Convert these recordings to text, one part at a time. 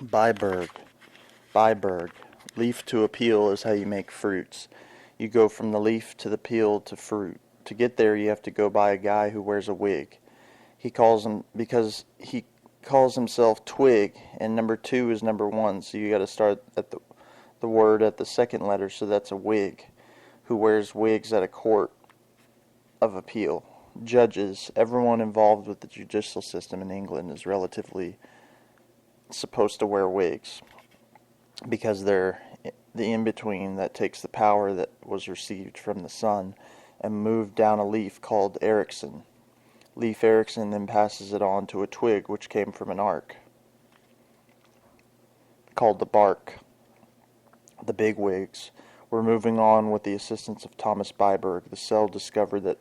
Byberg. Byberg. Leaf to a peel is how you make fruits. You go from the leaf to the peel to fruit. To get there, you have to go by a guy who wears a wig. He calls himself Twig, and number two is number one, so you got to start at the word at the second letter, so that's a wig, who wears wigs at a court of appeal. Judges, everyone involved with the judicial system in England is relatively supposed to wear wigs because they're the in-between that takes the power that was received from the sun and moved down a leaf called Ericsson. Leaf Ericsson then passes it on to a twig which came from an arc called the bark. The big wigs were moving on with the assistance of Thomas Byberg. The cell discovered that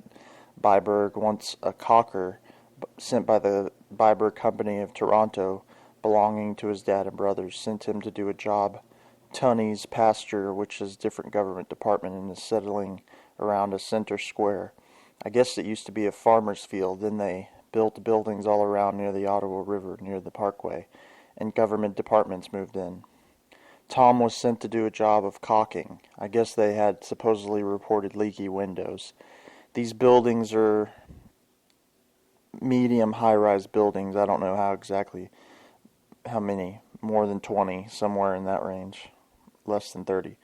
Byberg, once a cocker sent by the Byberg Company of Toronto, belonging to his dad and brothers, sent him to do a job. Tunney's pasture, which is a different government department and is settling around a center square. I guess it used to be a farmer's field. Then they built buildings all around near the Ottawa River, near the parkway, and government departments moved in. Tom was sent to do a job of caulking. I guess they had supposedly reported leaky windows. These buildings are medium high-rise buildings. I don't know how many, more than 20, somewhere in that range, less than 30.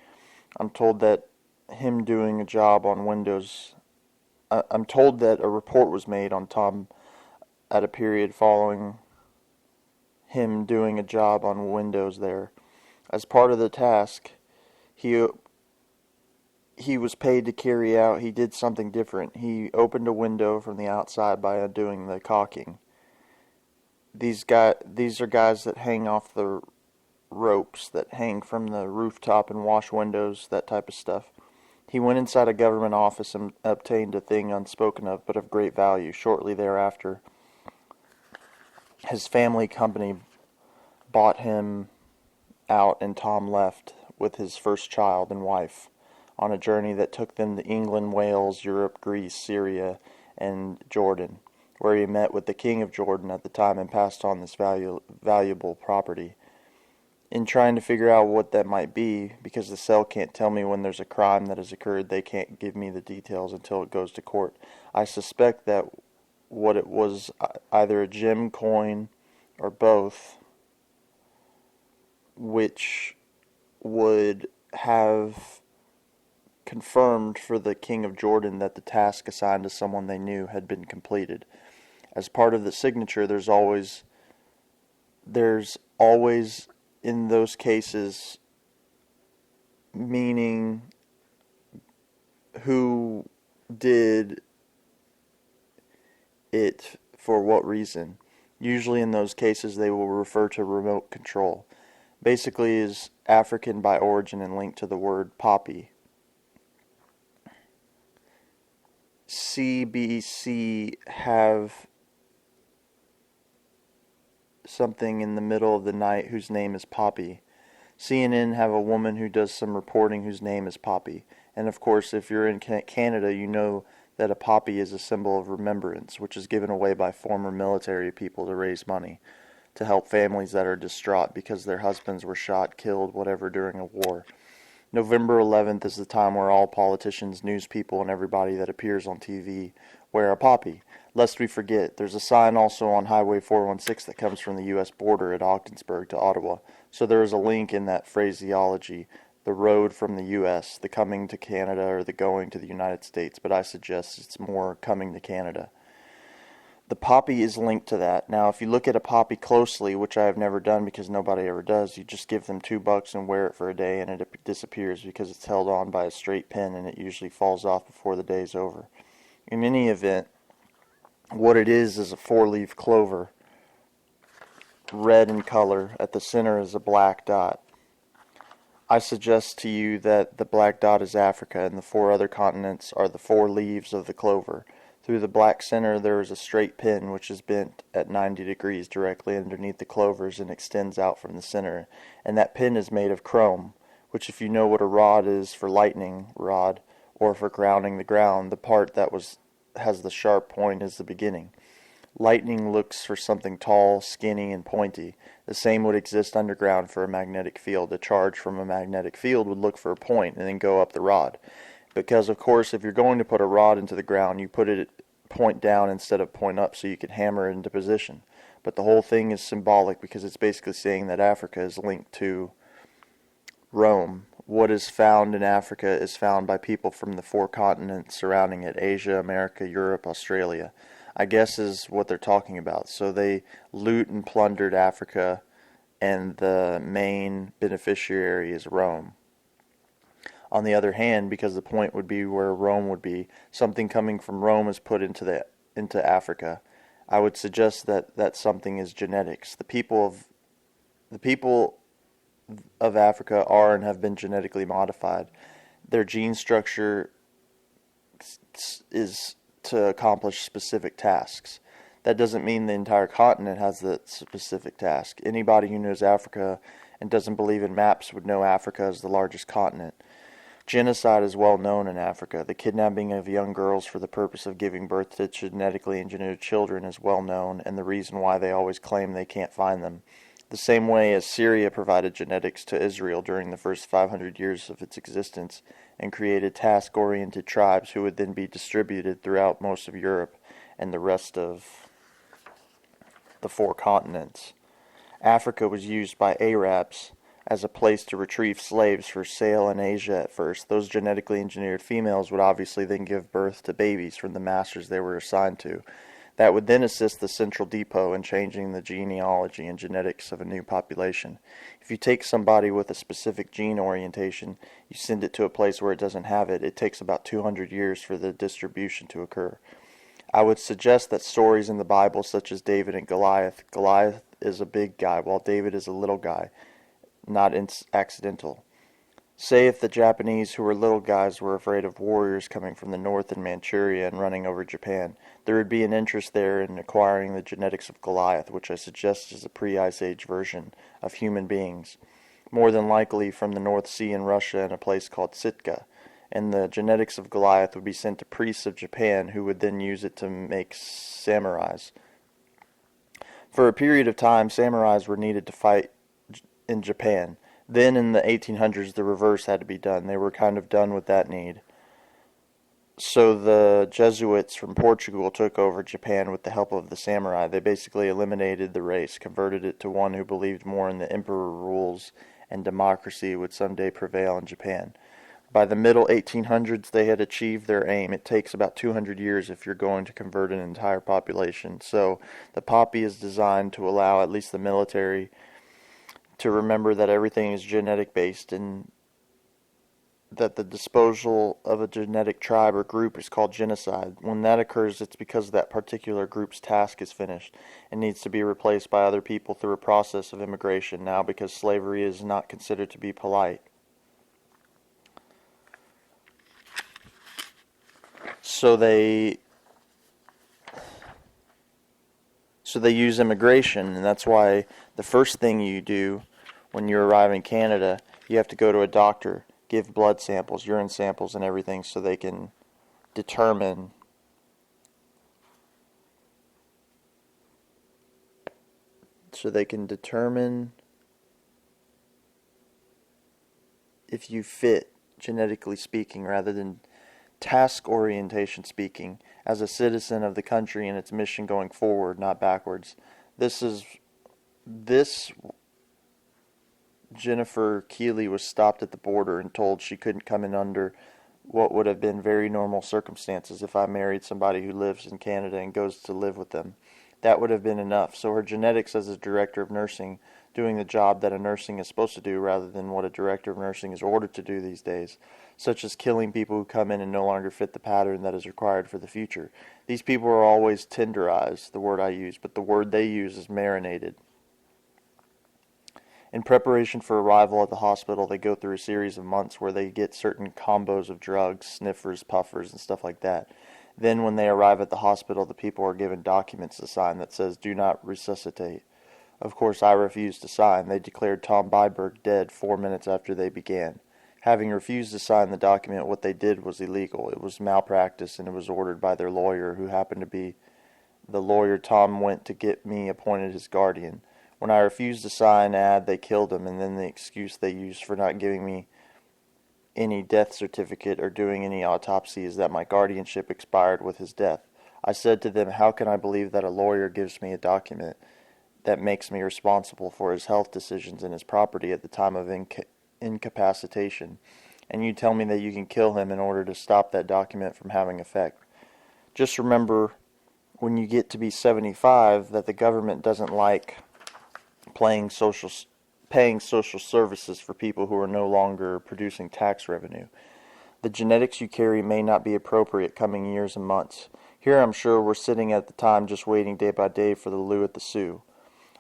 I'm told that him doing a job on windows, I'm told that a report was made on Tom at a period following him doing a job on windows there. As part of the task, he was paid to carry out, he did something different. He opened a window from the outside by undoing the caulking. These are guys that hang off the ropes that hang from the rooftop and wash windows, that type of stuff. He went inside a government office and obtained a thing unspoken of but of great value. Shortly thereafter, his family company bought him out and Tom left with his first child and wife on a journey that took them to England, Wales, Europe, Greece, Syria, and Jordan, where he met with the king of Jordan at the time and passed on this valuable property. In trying to figure out what that might be, because the cell can't tell me when there's a crime that has occurred, they can't give me the details until it goes to court. I suspect that what it was, either a gem coin or both, which would have confirmed for the king of Jordan that the task assigned to someone they knew had been completed. As part of the signature, there's always in those cases meaning who did it for what reason. Usually in those cases they will refer to remote control. Basically is African by origin and linked to the word poppy. CBC have something in the middle of the night whose name is Poppy. CNN have a woman who does some reporting whose name is Poppy. And of course, if you're in Canada, you know that a poppy is a symbol of remembrance, which is given away by former military people to raise money to help families that are distraught because their husbands were shot, killed, whatever, during a war. November 11th is the time where all politicians, news people, and everybody that appears on TV wear a poppy. Lest we forget, there's a sign also on Highway 416 that comes from the U.S. border at Ogdensburg to Ottawa. So there is a link in that phraseology, the road from the U.S., the coming to Canada, or the going to the United States, but I suggest it's more coming to Canada. The poppy is linked to that. Now, if you look at a poppy closely, which I have never done because nobody ever does, you just give them $2 and wear it for a day and it disappears because it's held on by a straight pin and it usually falls off before the day is over. In any event, what it is a four-leaf clover, red in color. At the center is a black dot. I suggest to you that the black dot is Africa and the four other continents are the four leaves of the clover. Through the black center there is a straight pin which is bent at 90 degrees directly underneath the clovers and extends out from the center. And that pin is made of chrome, which, if you know what a rod is for lightning rod or for grounding the ground, the part that has the sharp point is the beginning. Lightning looks for something tall, skinny, and pointy. The same would exist underground for a magnetic field. A charge from a magnetic field would look for a point and then go up the rod. Because, of course, if you're going to put a rod into the ground, you put it point down instead of point up so you can hammer it into position. But the whole thing is symbolic because it's basically saying that Africa is linked to Rome. What is found in Africa is found by people from the 4 continents surrounding it: Asia, America, Europe, Australia. I guess is what they're talking about. So they loot and plundered Africa, and the main beneficiary is Rome. On the other hand, because the point would be where Rome would be, something coming from Rome is put into Africa. I would suggest that something is genetics. The people of Africa are and have been genetically modified. Their gene structure is to accomplish specific tasks. That doesn't mean the entire continent has that specific task. Anybody who knows Africa and doesn't believe in maps would know Africa is the largest continent. Genocide is well known in Africa. The kidnapping of young girls for the purpose of giving birth to genetically engineered children is well known, and the reason why they always claim they can't find them. The same way as Syria provided genetics to Israel during the first 500 years of its existence and created task-oriented tribes who would then be distributed throughout most of Europe and the rest of the 4 continents. Africa was used by Arabs as a place to retrieve slaves for sale in Asia at first. Those genetically engineered females would obviously then give birth to babies from the masters they were assigned to. That would then assist the central depot in changing the genealogy and genetics of a new population. If you take somebody with a specific gene orientation, you send it to a place where it doesn't have it, it takes about 200 years for the distribution to occur. I would suggest that stories in the Bible such as David and Goliath is a big guy while David is a little guy, not accidental. Say if the Japanese, who were little guys, were afraid of warriors coming from the north in Manchuria and running over Japan, there would be an interest there in acquiring the genetics of Goliath, which I suggest is a pre-Ice Age version of human beings, more than likely from the North Sea in Russia in a place called Sitka, and the genetics of Goliath would be sent to priests of Japan who would then use it to make samurais. For a period of time, samurais were needed to fight in Japan. Then in the 1800s, the reverse had to be done. They were kind of done with that need. So the Jesuits from Portugal took over Japan with the help of the samurai. They basically eliminated the race, converted it to one who believed more in the emperor rules and democracy would someday prevail in Japan. By the middle 1800s, they had achieved their aim. It takes about 200 years if you're going to convert an entire population. So the poppy is designed to allow at least the military to remember that everything is genetic based and that the disposal of a genetic tribe or group is called genocide. When that occurs, it's because that particular group's task is finished and needs to be replaced by other people through a process of immigration now because slavery is not considered to be polite. So they use immigration, and that's why the first thing you do when you arrive in Canada, you have to go to a doctor, give blood samples, urine samples, and everything so they can determine if you fit, genetically speaking, rather than task orientation speaking, as a citizen of the country and its mission going forward, not backwards. This Jennifer Kealey was stopped at the border and told she couldn't come in under what would have been very normal circumstances if I married somebody who lives in Canada and goes to live with them. That would have been enough. So her genetics as a director of nursing, doing the job that a nursing is supposed to do rather than what a director of nursing is ordered to do these days, such as killing people who come in and no longer fit the pattern that is required for the future. These people are always tenderized, the word I use, but the word they use is marinated. In preparation for arrival at the hospital, they go through a series of months where they get certain combos of drugs, sniffers, puffers, and stuff like that. Then when they arrive at the hospital, the people are given documents to sign that says, "Do not resuscitate." Of course, I refused to sign. They declared Tom Byberg dead 4 minutes after they began. Having refused to sign the document, what they did was illegal. It was malpractice, and it was ordered by their lawyer, who happened to be the lawyer Tom went to get me appointed his guardian. When I refused to sign ad, they killed him, and then the excuse they used for not giving me any death certificate or doing any autopsy is that my guardianship expired with his death. I said to them, how can I believe that a lawyer gives me a document that makes me responsible for his health decisions and his property at the time of incapacitation, and you tell me that you can kill him in order to stop that document from having effect? Just remember, when you get to be 75, that the government doesn't like paying social services for people who are no longer producing tax revenue. The genetics you carry may not be appropriate coming years and months. Here I'm sure we're sitting at the time just waiting day by day for the loo at the Sioux.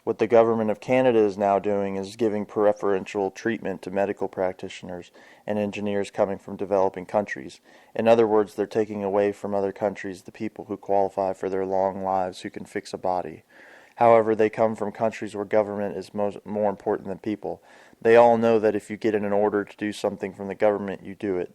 What the government of Canada is now doing is giving preferential treatment to medical practitioners and engineers coming from developing countries. In other words, they're taking away from other countries the people who qualify for their long lives who can fix a body. However, they come from countries where government is more important than people. They all know that if you get an order to do something from the government, you do it.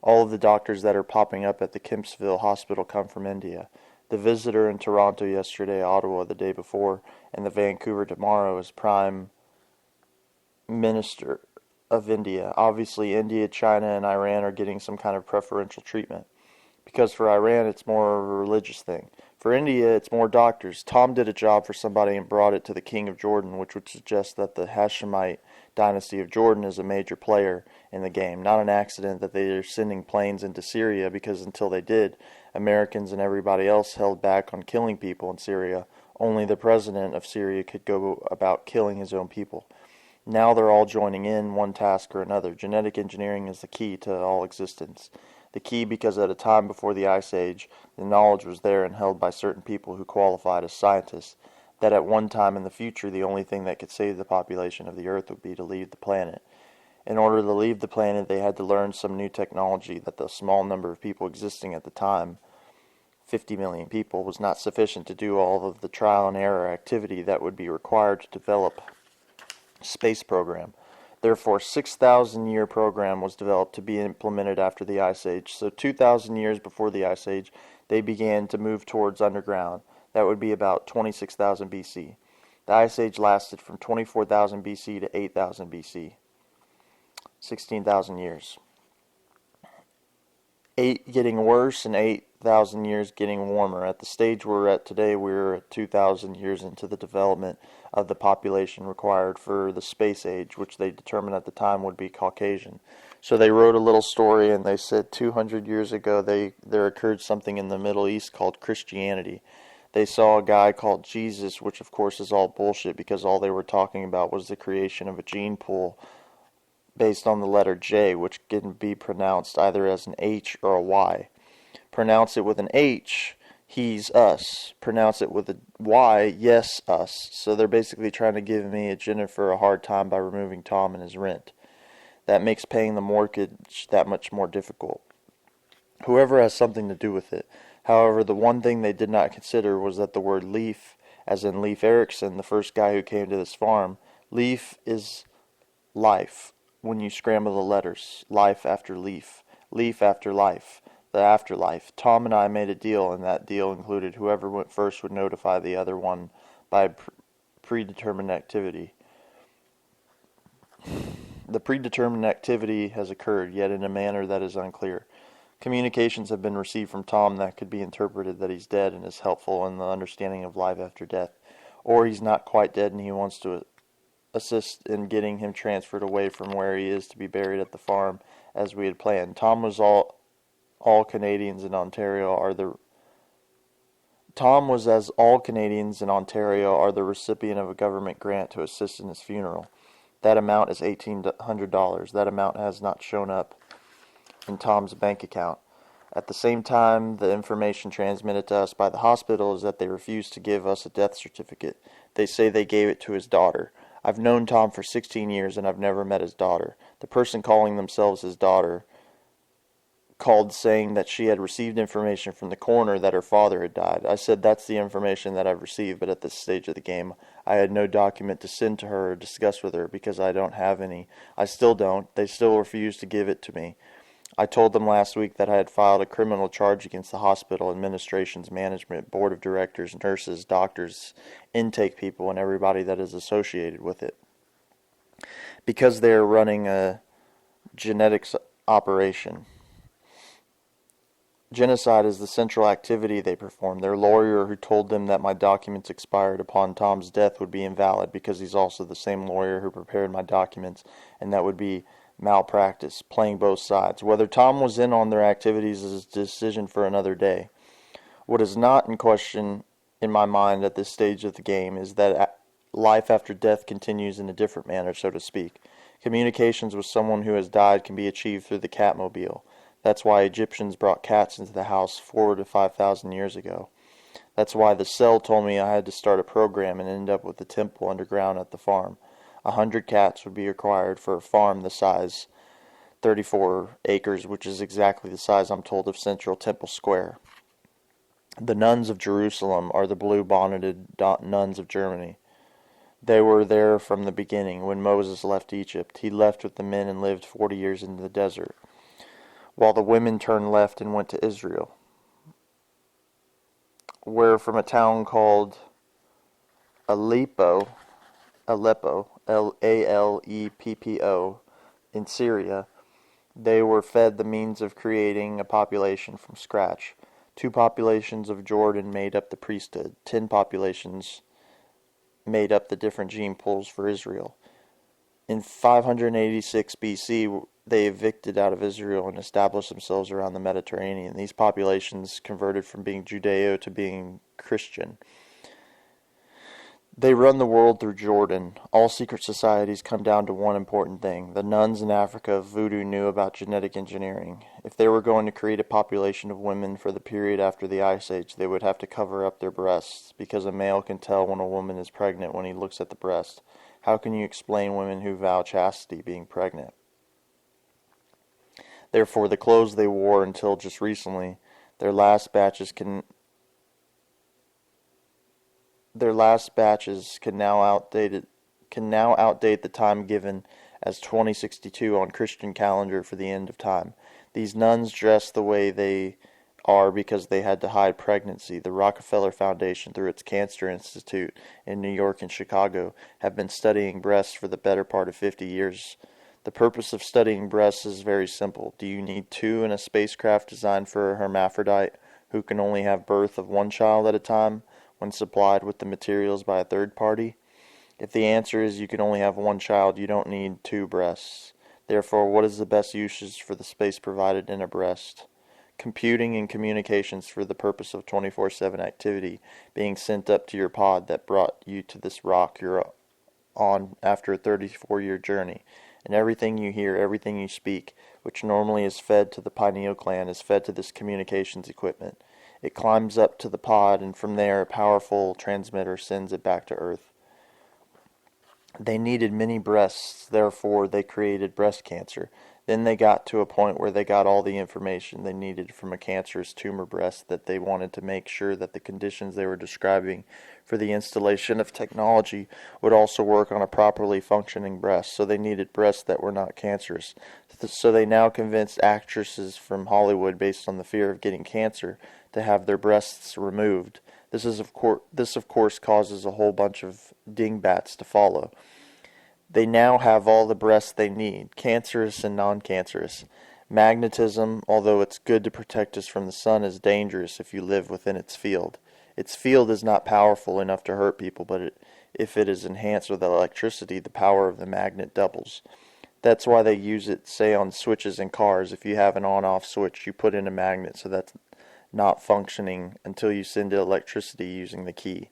All of the doctors that are popping up at the Kempsville Hospital come from India. The visitor in Toronto yesterday, Ottawa the day before, and the Vancouver tomorrow is Prime Minister of India. Obviously, India, China, and Iran are getting some kind of preferential treatment. Because for Iran, it's more of a religious thing. For India, it's more doctors. Tom did a job for somebody and brought it to the king of Jordan, which would suggest that the Hashemite dynasty of Jordan is a major player in the game. Not an accident that they are sending planes into Syria, because until they did, Americans and everybody else held back on killing people in Syria. Only the president of Syria could go about killing his own people. Now they're all joining in one task or another. Genetic engineering is the key to all existence. The key because at a time before the Ice Age, the knowledge was there and held by certain people who qualified as scientists, that at one time in the future the only thing that could save the population of the Earth would be to leave the planet. In order to leave the planet, they had to learn some new technology that the small number of people existing at the time, 50 million people, was not sufficient to do all of the trial and error activity that would be required to develop a space program. Therefore, 6,000-year program was developed to be implemented after the Ice Age. So 2,000 years before the Ice Age, they began to move towards underground. That would be about 26,000 BC. The Ice Age lasted from 24,000 BC to 8,000 BC. 16,000 years. 8 getting worse and 8,000 years getting warmer. At the stage we're at today, we're at 2,000 years into the development of the population required for the space age, which they determined at the time would be Caucasian. So they wrote a little story and they said 200 years ago there occurred something in the Middle East called Christianity. They saw a guy called Jesus, which of course is all bullshit because all they were talking about was the creation of a gene pool based on the letter J, which can be pronounced either as an H or a Y. Pronounce it with an H, he's us. Pronounce it with a Y, yes, us. So they're basically trying to give me and Jennifer a hard time by removing Tom and his rent. That makes paying the mortgage that much more difficult. Whoever has something to do with it. However, the one thing they did not consider was that the word leaf, as in Leif Erikson, the first guy who came to this farm, leaf is life. When you scramble the letters, life after leaf after life, the afterlife. Tom and I made a deal, and that deal included whoever went first would notify the other one by predetermined activity. The predetermined activity has occurred, yet in a manner that is unclear. Communications have been received from Tom that could be interpreted that he's dead and is helpful in the understanding of life after death, or he's not quite dead and he wants to assist in getting him transferred away from where he is to be buried at the farm as we had planned. Tom was all Canadians in Ontario are the recipient of a government grant to assist in his funeral. That amount is $1,800. That amount has not shown up in Tom's bank account. At the same time, the information transmitted to us by the hospital is that they refuse to give us a death certificate. They say they gave it to his daughter. I've known Tom for 16 years and I've never met his daughter. The person calling themselves his daughter called saying that she had received information from the coroner that her father had died. I said that's the information that I've received, but at this stage of the game, I had no document to send to her or discuss with her because I don't have any. I still don't. They still refuse to give it to me. I told them last week that I had filed a criminal charge against the hospital administration's management, board of directors, nurses, doctors, intake people, and everybody that is associated with it, because they are running a genetics operation. Genocide is the central activity they perform. Their lawyer who told them that my documents expired upon Tom's death would be invalid because he's also the same lawyer who prepared my documents, and that would be malpractice, playing both sides. Whether Tom was in on their activities is a decision for another day. What is not in question in my mind at this stage of the game is that life after death continues in a different manner, so to speak. Communications with someone who has died can be achieved through the catmobile. That's why Egyptians brought cats into the house 4,000 to 5,000 years ago. That's why the cell told me I had to start a program and end up with the temple underground at the farm. 100 cats would be required for a farm the size 34 acres, which is exactly the size, I'm told, of Central Temple Square. The nuns of Jerusalem are the blue-bonneted nuns of Germany. They were there from the beginning. When Moses left Egypt, he left with the men and lived 40 years in the desert, while the women turned left and went to Israel, where from a town called Aleppo, Aleppo, in Syria, they were fed the means of creating a population from scratch. 2 populations of Jordan made up the priesthood. 10 populations made up the different gene pools for Israel. In 586 BC, they evicted out of Israel and established themselves around the Mediterranean. These populations converted from being Judeo to being Christian. They run the world through Jordan. All secret societies come down to one important thing. The nuns in Africa of voodoo knew about genetic engineering. If they were going to create a population of women for the period after the Ice Age, they would have to cover up their breasts, because a male can tell when a woman is pregnant when he looks at the breast. How can you explain women who vow chastity being pregnant? Therefore, the clothes they wore until just recently, their last batches can now outdate the time given as 2062 on Christian calendar for the end of time. These nuns dress the way they are because they had to hide pregnancy. The Rockefeller Foundation, through its Cancer Institute in New York and Chicago, have been studying breasts for the better part of 50 years. The purpose of studying breasts is very simple. Do you need 2 in a spacecraft designed for a hermaphrodite who can only have birth of 1 child at a time when supplied with the materials by a third party? If the answer is you can only have 1 child, you don't need 2 breasts. Therefore, what is the best usage for the space provided in a breast? Computing and communications for the purpose of 24/7 activity being sent up to your pod that brought you to this rock you're on after a 34-year journey. And everything you hear, everything you speak, which normally is fed to the pineal gland, is fed to this communications equipment. It climbs up to the pod, and from there a powerful transmitter sends it back to Earth. They needed many breasts, therefore they created breast cancer. Then they got to a point where they got all the information they needed from a cancerous tumor breast that they wanted to make sure that the conditions they were describing for the installation of technology would also work on a properly functioning breast. So they needed breasts that were not cancerous. So they now convinced actresses from Hollywood, based on the fear of getting cancer, to have their breasts removed. This of course causes a whole bunch of dingbats to follow. They now have all the breasts they need, cancerous and non-cancerous. Magnetism, although it's good to protect us from the sun, is dangerous if you live within its field. Its field is not powerful enough to hurt people, but if it is enhanced with electricity, the power of the magnet doubles. That's why they use it, say, on switches in cars. If you have an on-off switch, you put in a magnet so that's not functioning until you send electricity using the key.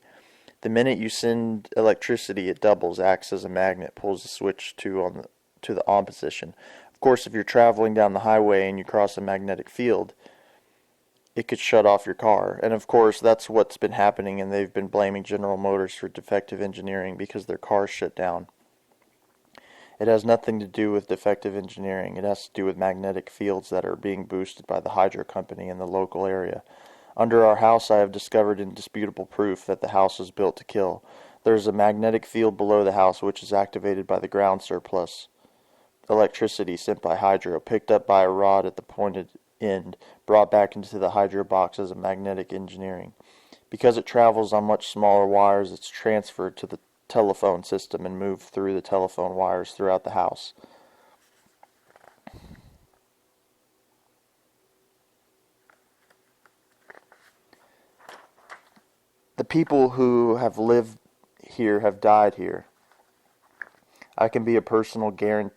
The minute you send electricity, it doubles, acts as a magnet, pulls the switch to the on position. Of course, if you're traveling down the highway and you cross a magnetic field, it could shut off your car. And of course, that's what's been happening, and they've been blaming General Motors for defective engineering because their cars shut down. It has nothing to do with defective engineering. It has to do with magnetic fields that are being boosted by the hydro company in the local area. Under our house, I have discovered indisputable proof that the house was built to kill. There is a magnetic field below the house which is activated by the ground surplus. electricity sent by hydro, picked up by a rod at the pointed end, brought back into the hydro box as a magnetic engineering. Because it travels on much smaller wires, it's transferred to the telephone system and moved through the telephone wires throughout the house. The people who have lived here have died here. I can be a personal guarantor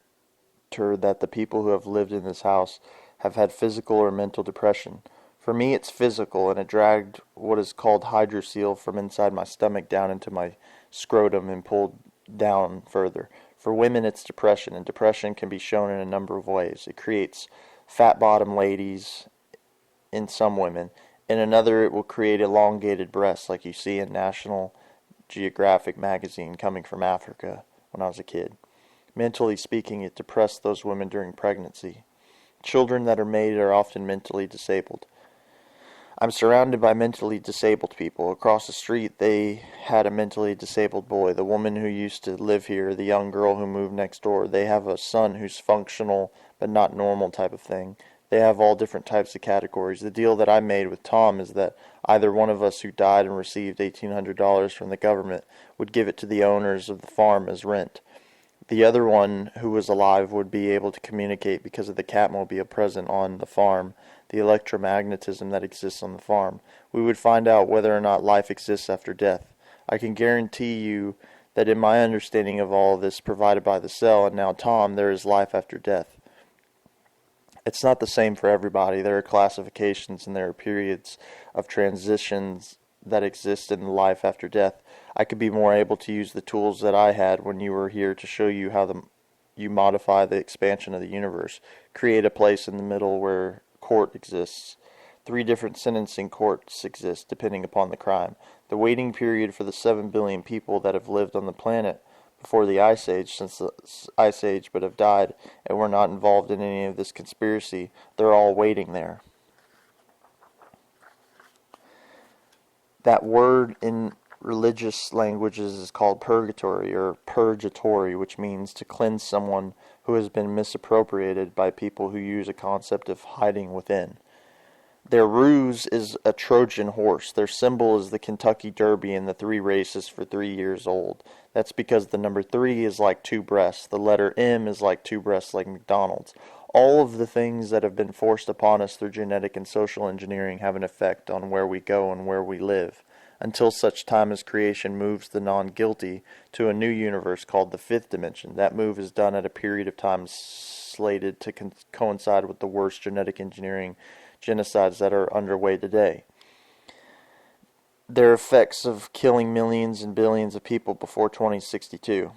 that the people who have lived in this house have had physical or mental depression. For me, it's physical, and it dragged what is called hydrocele from inside my stomach down into my scrotum and pulled down further. For women, it's depression, and depression can be shown in a number of ways. It creates fat-bottom ladies in some women. In another, it will create elongated breasts like you see in National Geographic magazine coming from Africa when I was a kid. Mentally speaking, it depressed those women during pregnancy. Children that are made are often mentally disabled. I'm surrounded by mentally disabled people. Across the street, they had a mentally disabled boy. The woman who used to live here, the young girl who moved next door, they have a son who's functional but not normal type of thing. They have all different types of categories. The deal that I made with Tom is that either one of us who died and received $1,800 from the government would give it to the owners of the farm as rent. The other one, who was alive, would be able to communicate because of the Catmobile present on the farm, the electromagnetism that exists on the farm. We would find out whether or not life exists after death. I can guarantee you that in my understanding of all of this provided by the cell and now Tom, there is life after death. It's not the same for everybody. There are classifications and there are periods of transitions that exist in life after death. I could be more able to use the tools that I had when you were here to show you how you modify the expansion of the universe. Create a place in the middle where court exists. 3 different sentencing courts exist depending upon the crime. The waiting period for the 7 billion people that have lived on the planet before the Ice Age, since the Ice Age, but have died and were not involved in any of this conspiracy, they're all waiting there. That word in religious languages is called purgatory or purgatory, which means to cleanse someone who has been misappropriated by people who use a concept of hiding within. Their ruse is a Trojan horse. Their symbol is the Kentucky Derby and the 3 races for 3 years old. That's because the number 3 is like 2 breasts. The letter M is like 2 breasts like McDonald's. All of the things that have been forced upon us through genetic and social engineering have an effect on where we go and where we live, until such time as creation moves the non-guilty to a new universe called the 5th dimension. That move is done at a period of time slated to coincide with the worst genetic engineering genocides that are underway today. Their effects of killing millions and billions of people before 2062.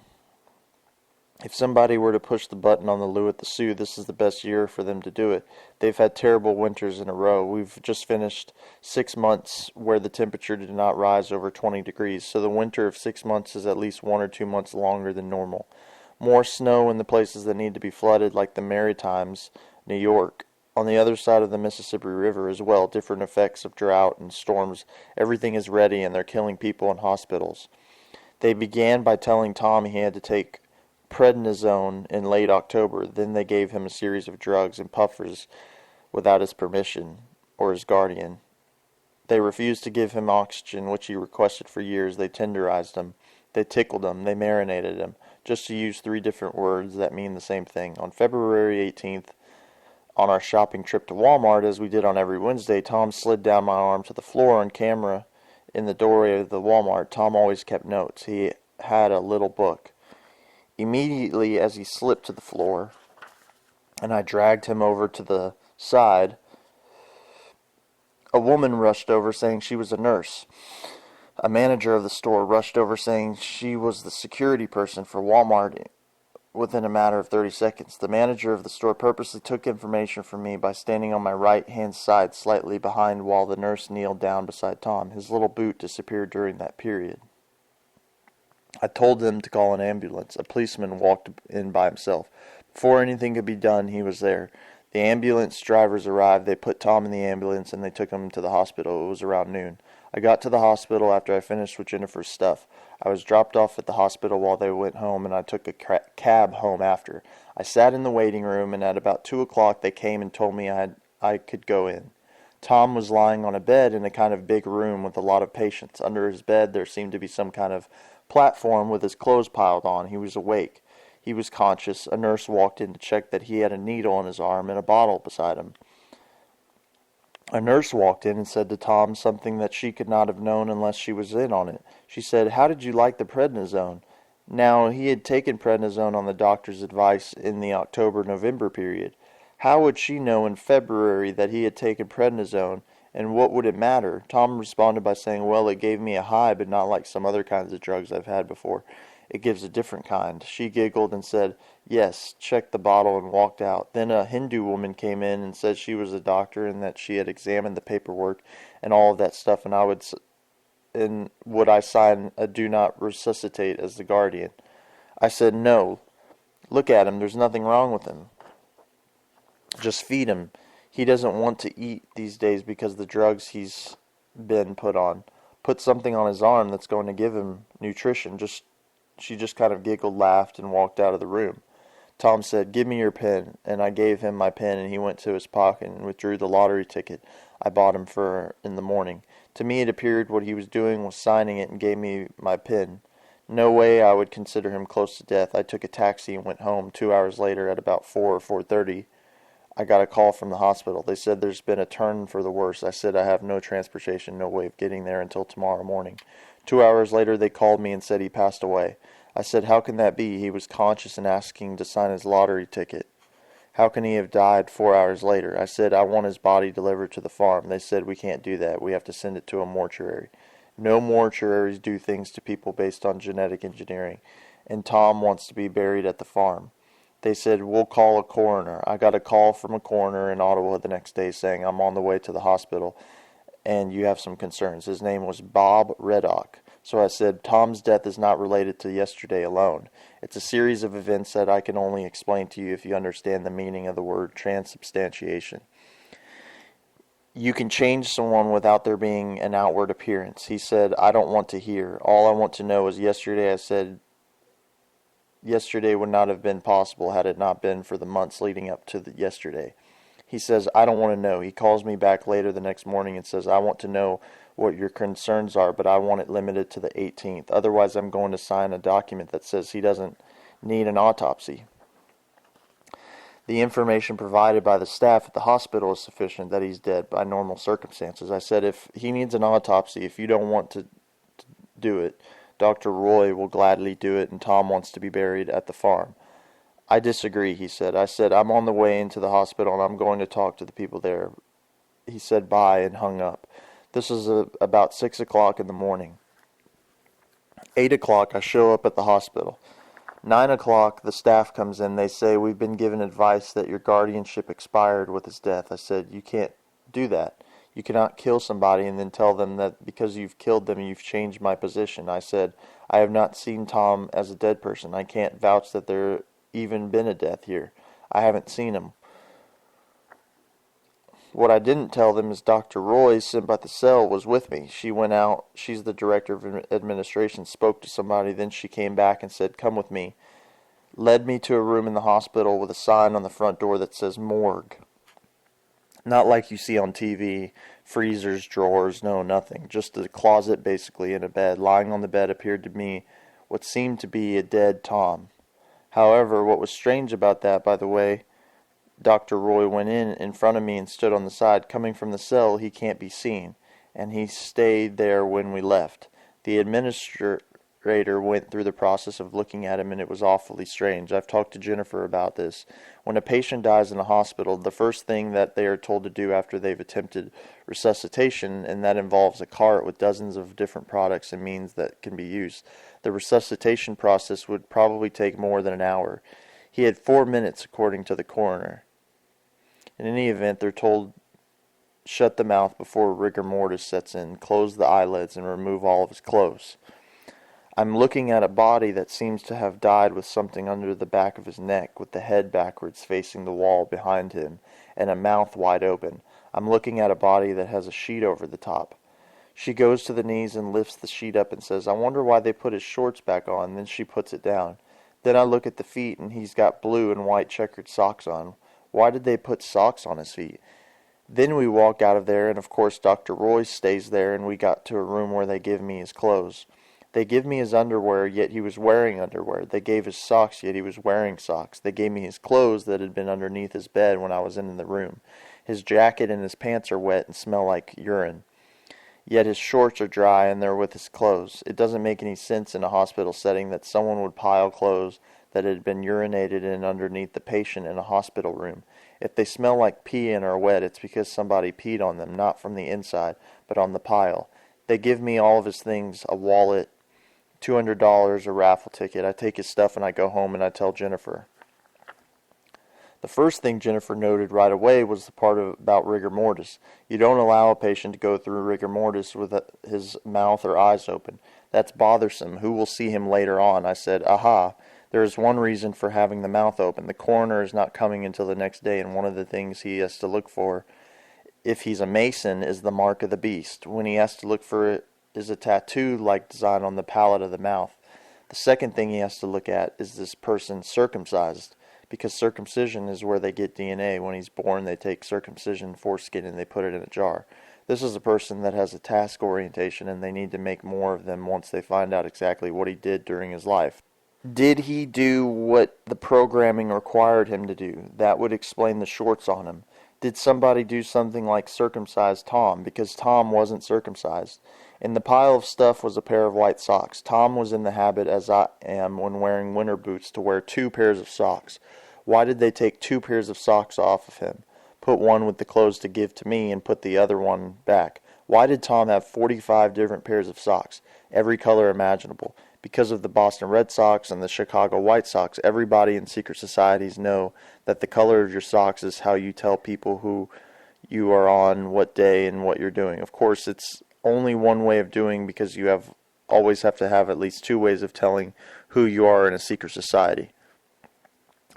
If somebody were to push the button on the Lou at the Sioux, this is the best year for them to do it. They've had terrible winters in a row. We've just finished 6 months where the temperature did not rise over 20 degrees, so the winter of 6 months is at least 1 or 2 months longer than normal. More snow in the places that need to be flooded, like the Maritimes, New York. On the other side of the Mississippi River as well, different effects of drought and storms. Everything is ready and they're killing people in hospitals. They began by telling Tom he had to take prednisone in late October. Then they gave him a series of drugs and puffers without his permission or his guardian. They refused to give him oxygen, which he requested for years. They tenderized him. They tickled him. They marinated him. Just to use 3 different words that mean the same thing. On February 18th, on our shopping trip to Walmart, as we did on every Wednesday, Tom slid down my arm to the floor on camera in the doorway of the Walmart. Tom always kept notes. He had a little book. Immediately as he slipped to the floor, and I dragged him over to the side, a woman rushed over saying she was a nurse. A manager of the store rushed over saying she was the security person for Walmart within a matter of 30 seconds. The manager of the store purposely took information from me by standing on my right-hand side slightly behind while the nurse kneeled down beside Tom. His little boot disappeared during that period. I told them to call an ambulance. A policeman walked in by himself. Before anything could be done, he was there. The ambulance drivers arrived. They put Tom in the ambulance and they took him to the hospital. It was around noon. I got to the hospital after I finished with Jennifer's stuff. I was dropped off at the hospital while they went home, and I took a cab home after. I sat in the waiting room, and at about 2 o'clock they came and told me I could go in. Tom was lying on a bed in a kind of big room with a lot of patients. Under his bed there seemed to be some kind of platform with his clothes piled on. He was awake. He was conscious. A nurse walked in to check that he had a needle in his arm and a bottle beside him. A nurse walked in and said to Tom something that she could not have known unless she was in on it. She said, "How did you like the prednisone?" Now, he had taken prednisone on the doctor's advice in the October-November period. How would she know in February that he had taken prednisone, and what would it matter? Tom responded by saying, "Well, it gave me a high, but not like some other kinds of drugs I've had before. It gives a different kind." She giggled and said, "Yes," checked the bottle and walked out. Then a Hindu woman came in and said she was a doctor and that she had examined the paperwork and all of that stuff, and would I sign a do not resuscitate as the guardian. I said, "No. Look at him. There's nothing wrong with him. Just feed him. He doesn't want to eat these days because the drugs he's been put on. Put something on his arm that's going to give him nutrition." She just kind of giggled, laughed, and walked out of the room. Tom said, "Give me your pen," and I gave him my pen, and he went to his pocket and withdrew the lottery ticket I bought him for in the morning. To me it appeared what he was doing was signing it and gave me my pen. No way I would consider him close to death. I took a taxi and went home. 2 hours later, at about 4 or 4:30, I got a call from the hospital. They said there's been a turn for the worse. I said I have no transportation, no way of getting there until tomorrow morning. 2 hours later they called me and said he passed away. I said, "How can that be? He was conscious and asking to sign his lottery ticket. How can he have died 4 hours later?" I said, "I want his body delivered to the farm." They said, "We can't do that. We have to send it to a mortuary." No mortuaries do things to people based on genetic engineering, and Tom wants to be buried at the farm. They said, "We'll call a coroner." I got a call from a coroner in Ottawa the next day saying, "I'm on the way to the hospital and you have some concerns." His name was Bob Reddock. So I said, "Tom's death is not related to yesterday alone. It's a series of events that I can only explain to you if you understand the meaning of the word transubstantiation. You can change someone without there being an outward appearance." He said, "I don't want to hear. All I want to know is yesterday I said yesterday would not have been possible had it not been for the months leading up to yesterday." He says, "I don't want to know." He calls me back later the next morning and says, "I want to know what your concerns are, but I want it limited to the 18th. Otherwise, I'm going to sign a document that says he doesn't need an autopsy. The information provided by the staff at the hospital is sufficient that he's dead by normal circumstances." I said, "If he needs an autopsy, if you don't want to do it, Dr. Roy will gladly do it, and Tom wants to be buried at the farm." "I disagree," he said. I said, "I'm on the way into the hospital, and I'm going to talk to the people there." He said bye and hung up. This was about 6 o'clock in the morning. 8 o'clock, I show up at the hospital. 9 o'clock, the staff comes in. They say, "We've been given advice that your guardianship expired with his death." I said, "You can't do that. You cannot kill somebody and then tell them that because you've killed them, you've changed my position." I said, "I have not seen Tom as a dead person. I can't vouch that there even been a death here. I haven't seen him." What I didn't tell them is Dr. Roy, sent by the cell, was with me. She went out. She's the director of administration, spoke to somebody, then she came back and said, "Come with me." Led me to a room in the hospital with a sign on the front door that says morgue. Not like you see on TV, freezers, drawers, no, nothing. Just a closet, basically, and a bed. Lying on the bed appeared to me what seemed to be a dead Tom. However, what was strange about that, by the way, Dr. Roy went in front of me and stood on the side. Coming from the cell, he can't be seen, and he stayed there when we left. The administrator went through the process of looking at him, and it was awfully strange. I've talked to Jennifer about this. When a patient dies in a hospital, the first thing that they are told to do after they've attempted resuscitation, and that involves a cart with dozens of different products and means that can be used. The resuscitation process would probably take more than an hour. He had 4 minutes, according to the coroner. In any event, they're told shut the mouth before rigor mortis sets in, close the eyelids, and remove all of his clothes. I'm looking at a body that seems to have died with something under the back of his neck, with the head backwards facing the wall behind him, and a mouth wide open. I'm looking at a body that has a sheet over the top. She goes to the knees and lifts the sheet up and says, "I wonder why they put his shorts back on." Then she puts it down. Then I look at the feet, and he's got blue and white checkered socks on. Why did they put socks on his feet? Then we walk out of there, and of course Dr. Royce stays there, and we got to a room where they give me his clothes. They give me his underwear, yet he was wearing underwear. They gave his socks, yet he was wearing socks. They gave me his clothes that had been underneath his bed when I was in the room. His jacket and his pants are wet and smell like urine. Yet his shorts are dry and they're with his clothes. It doesn't make any sense in a hospital setting that someone would pile clothes that had been urinated in underneath the patient in a hospital room. If they smell like pee and are wet, it's because somebody peed on them, not from the inside, but on the pile. They give me all of his things, a wallet, $200, a raffle ticket. I take his stuff and I go home and I tell Jennifer. The first thing Jennifer noted right away was the part about rigor mortis. You don't allow a patient to go through rigor mortis with his mouth or eyes open. That's bothersome. Who will see him later on? I said, aha, there is one reason for having the mouth open. The coroner is not coming until the next day, and one of the things he has to look for, if he's a Mason, is the mark of the beast. When he has to look for it, is a tattoo-like design on the palate of the mouth. The second thing he has to look at is this person circumcised, because circumcision is where they get DNA. When he's born, they take circumcision foreskin and they put it in a jar. This is a person that has a task orientation, and they need to make more of them once they find out exactly what he did during his life. Did he do what the programming required him to do? That would explain the shorts on him. Did somebody do something like circumcise Tom? Because Tom wasn't circumcised. In the pile of stuff was a pair of white socks. Tom was in the habit, as I am when wearing winter boots, to wear 2 pairs of socks. Why did they take 2 pairs of socks off of him, put one with the clothes to give to me, and put the other one back? Why did Tom have 45 different pairs of socks, every color imaginable? Because of the Boston Red Sox and the Chicago White Sox, everybody in secret societies know that the color of your socks is how you tell people who you are on, what day, and what you're doing. Of course, it's only one way of doing, because you always have to have at least 2 ways of telling who you are in a secret society.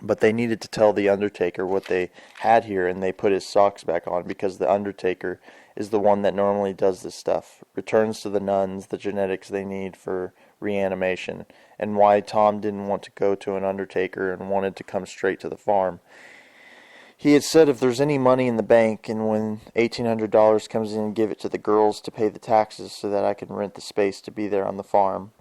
But they needed to tell the Undertaker what they had here, and they put his socks back on, because the Undertaker is the one that normally does this stuff. Returns to the nuns the genetics they need for reanimation, and why Tom didn't want to go to an Undertaker and wanted to come straight to the farm. He had said, if there's any money in the bank, and when $1,800 comes in, give it to the girls to pay the taxes so that I can rent the space to be there on the farm.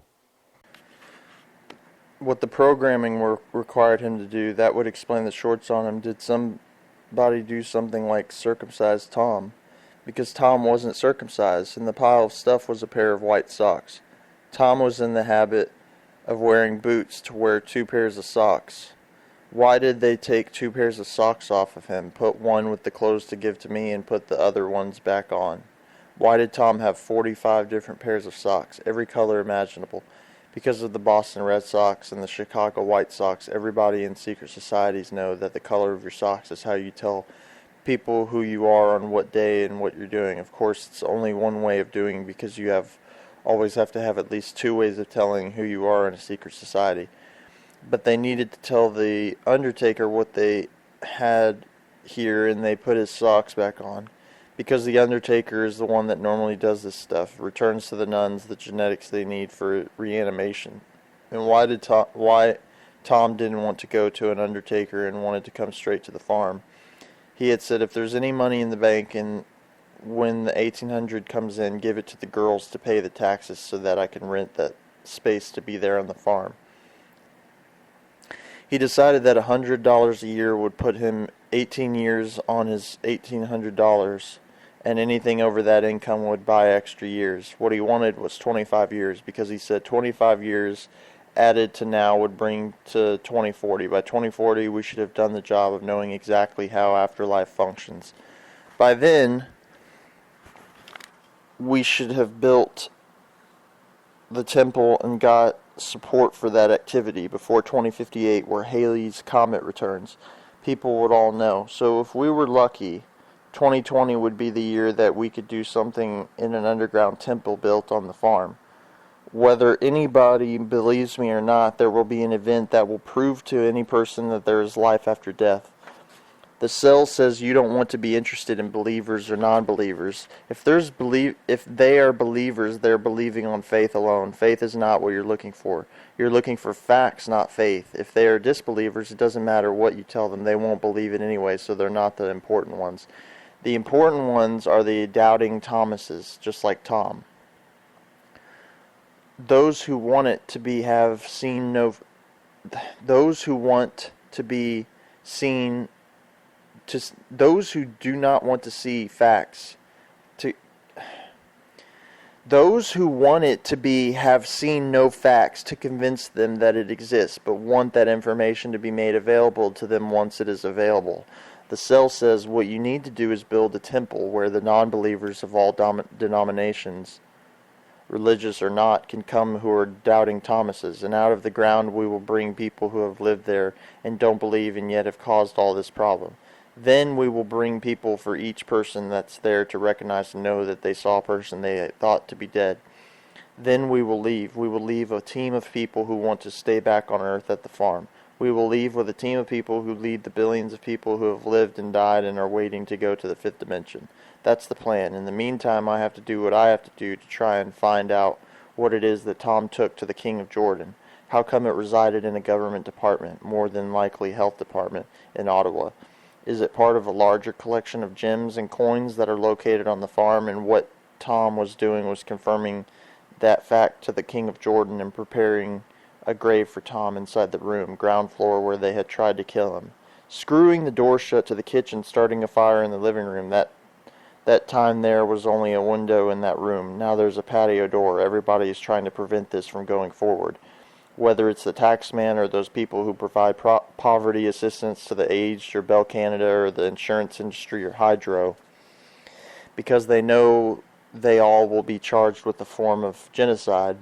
What the programming required him to do, that would explain the shorts on him. Did somebody do something like circumcise Tom? Because Tom wasn't circumcised, and the pile of stuff was a pair of white socks. Tom was in the habit of wearing boots to wear 2 pairs of socks. Why did they take 2 pairs of socks off of him, put one with the clothes to give to me, and put the other ones back on? Why did Tom have 45 different pairs of socks, every color imaginable? Because of the Boston Red Sox and the Chicago White Sox, everybody in secret societies know that the color of your socks is how you tell people who you are on what day and what you're doing. Of course, it's only one way of doing, because you always have to have at least 2 ways of telling who you are in a secret society. But they needed to tell the Undertaker what they had here, and they put his socks back on. Because the Undertaker is the one that normally does this stuff, returns to the nuns the genetics they need for reanimation. And why Tom didn't want to go to an Undertaker and wanted to come straight to the farm? He had said, if there's any money in the bank, and when the $1,800 comes in, give it to the girls to pay the taxes so that I can rent that space to be there on the farm. He decided that $100 a year would put him 18 years on his $1,800, and anything over that income would buy extra years. What he wanted was 25 years, because he said 25 years added to now would bring to 2040. By 2040, we should have done the job of knowing exactly how afterlife functions. By then, we should have built the temple and got support for that activity before 2058, where Halley's Comet returns. People would all know. So if we were lucky, 2020 would be the year that we could do something in an underground temple built on the farm. Whether anybody believes me or not, there will be an event that will prove to any person that there is life after death. The cell says you don't want to be interested in believers or non-believers. If they are believers, they're believing on faith alone. Faith is not what you're looking for. You're looking for facts, not faith. If they are disbelievers, it doesn't matter what you tell them. They won't believe it anyway, so they're not the important ones. The important ones are the doubting Thomases, just like Tom. Those who want it to be have seen no. Those who want to be seen. Those who do not want to see facts. Those who want it to be have seen no facts to convince them that it exists, but want that information to be made available to them once it is available. The cell says what you need to do is build a temple where the non-believers of all denominations, religious or not, can come who are doubting Thomases, and out of the ground we will bring people who have lived there and don't believe and yet have caused all this problem. Then we will bring people for each person that's there to recognize and know that they saw a person they thought to be dead. Then we will leave. We will leave a team of people who want to stay back on Earth at the farm. We will leave with a team of people who lead the billions of people who have lived and died and are waiting to go to the fifth dimension. That's the plan. In the meantime, I have to do what I have to do to try and find out what it is that Tom took to the King of Jordan. How come it resided in a government department, more than likely health department, in Ottawa? Is it part of a larger collection of gems and coins that are located on the farm? And what Tom was doing was confirming that fact to the King of Jordan and preparing a grave for Tom inside the room, ground floor, where they had tried to kill him. Screwing the door shut to the kitchen, starting a fire in the living room. That time there was only a window in that room. Now there's a patio door. Everybody is trying to prevent this from going forward. Whether it's the taxman or those people who provide poverty assistance to the aged or Bell Canada or the insurance industry or Hydro, because they know they all will be charged with the form of genocide.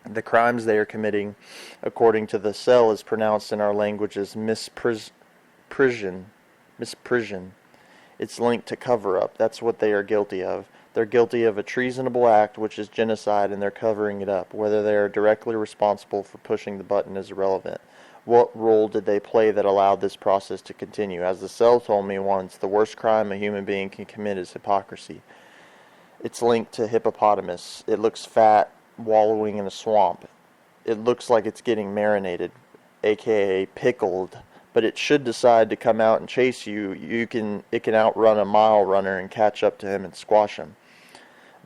The crimes they are committing, according to the cell, is pronounced in our language as misprision. It's linked to cover-up. That's what they are guilty of. They're guilty of a treasonable act, which is genocide, and they're covering it up. Whether they are directly responsible for pushing the button is irrelevant. What role did they play that allowed this process to continue? As the cell told me once, the worst crime a human being can commit is hypocrisy. It's linked to hippopotamus. It looks fat, wallowing in a swamp. It looks like it's getting marinated, aka pickled. But it should decide to come out and chase you. It can outrun a mile runner and catch up to him and squash him.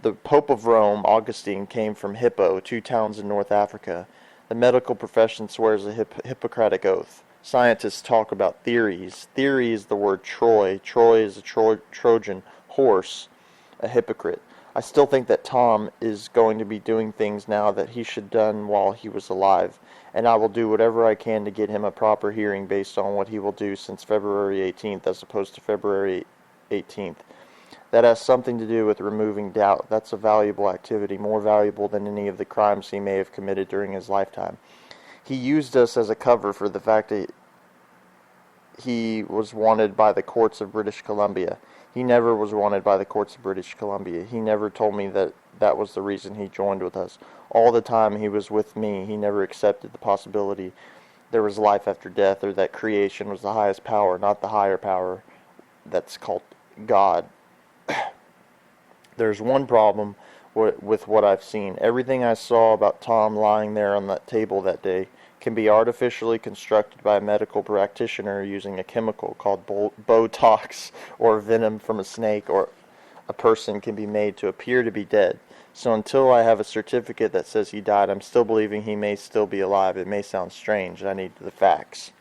The Pope of Rome, Augustine, came from Hippo, 2 towns in North Africa. The medical profession swears a Hippocratic oath. Scientists talk about theories. Theory is the word Troy. Troy is a Trojan horse, a hypocrite. I still think that Tom is going to be doing things now that he should have done while he was alive, and I will do whatever I can to get him a proper hearing based on what he will do since February 18th as opposed to February 18th. That has something to do with removing doubt. That's a valuable activity, more valuable than any of the crimes he may have committed during his lifetime. He used us as a cover for the fact that he was wanted by the courts of British Columbia. He never was wanted by the courts of British Columbia. He never told me that that was the reason he joined with us. All the time he was with me, he never accepted the possibility there was life after death, or that creation was the highest power, not the higher power that's called God. There's one problem with what I've seen. Everything I saw about Tom lying there on that table that day can be artificially constructed by a medical practitioner using a chemical called Botox, or venom from a snake, or a person can be made to appear to be dead. So until I have a certificate that says he died, I'm still believing he may still be alive. It may sound strange. I need the facts.